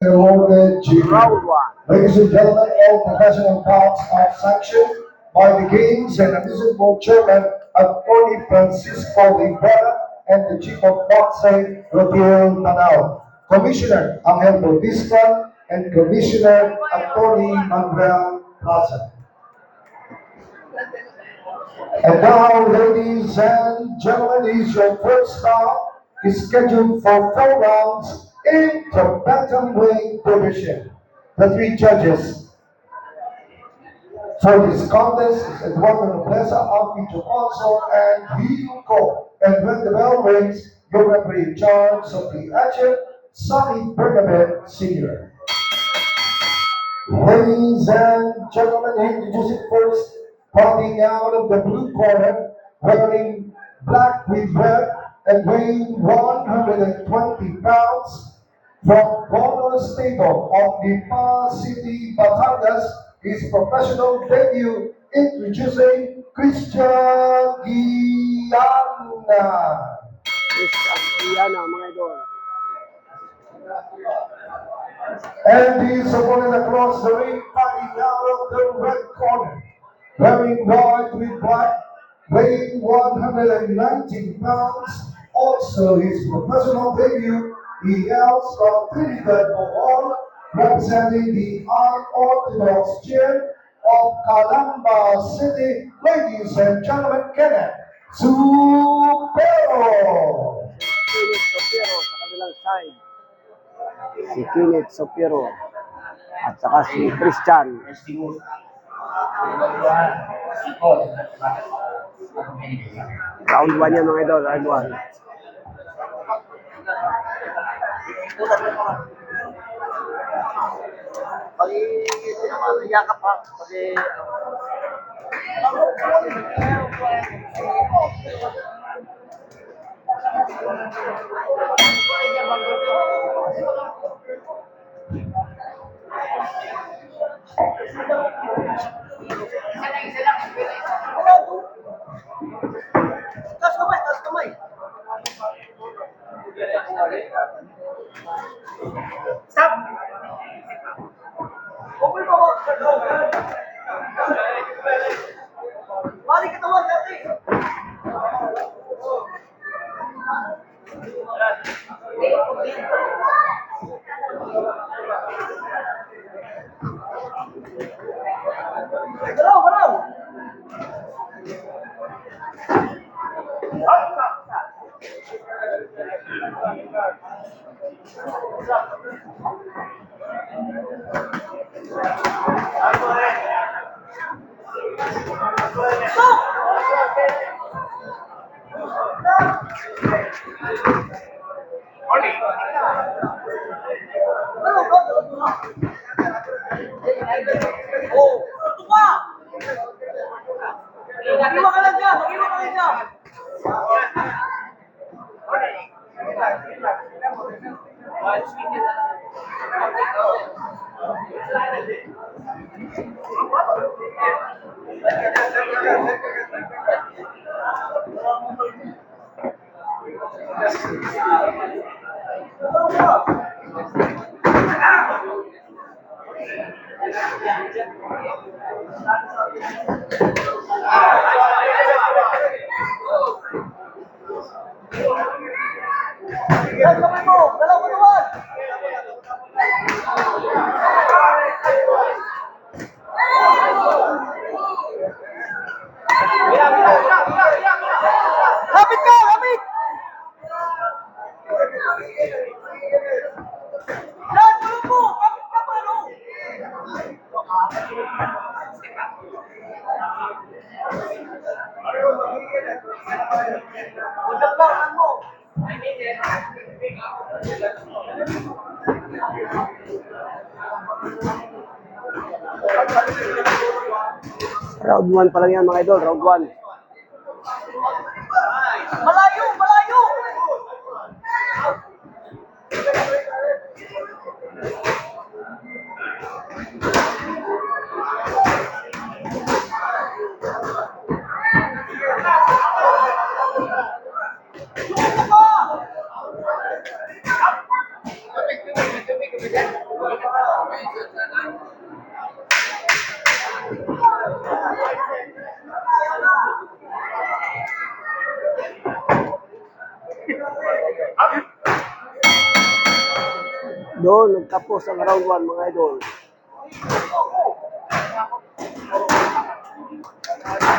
awarded to Round 1. ladies and gentlemen, all professional bouts are sanctioned by the Games and Amusement Board Chairman Attorney Francisco Rivera and the Chief of Boxing Rodil Panao, Commissioner Angel Bautista, and Commissioner Attorney Manuel Plaza. And now, ladies and gentlemen, is your first bout is scheduled for 4 rounds in the bantamweight division. The 3 judges for this contest is Eduardo Nobleza, Alfie Alfonso, and Hugo. And when the bell rings, your referee in charge of the action, Sonny Bernabet Sr. Ladies and gentlemen, introducing first, popping out of the blue corner, wearing black with red and weighing 120 pounds, from Bono Stable of Lipa City, Batangas, his professional debut, introducing Christian Guiana. Yan na mga idol. And his opponent across the ring, fighting out of the red corner, wearing white with black, weighing 119 pounds. Also, his professional debut, he hails from Trinidad, Bohol, representing the unorthodox chair of Calamba City. Ladies and gentlemen, Kenneth Supero. Kenneth Sopero sa kabilang side. Si Kenneth Sopero. At saka si Christian. Round 1 yan mga idol. Round 1. Yakap ha. Tas kamay. Stop. Open mo. Balik ka tawag dati. Galaw. Oh, ito pa! Mag-iwa ka lang dyan! Yes, kamay mo! Dalaw ka naman! Lapit ka! Lapit! Yan! Tulong mo! Lapit ka pa! No? Udap mo! Round 1 pa lang yan mga idol. Round 1. Malayo! Doon, nagtapos ang round 1 mga idol.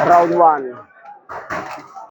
Round 1.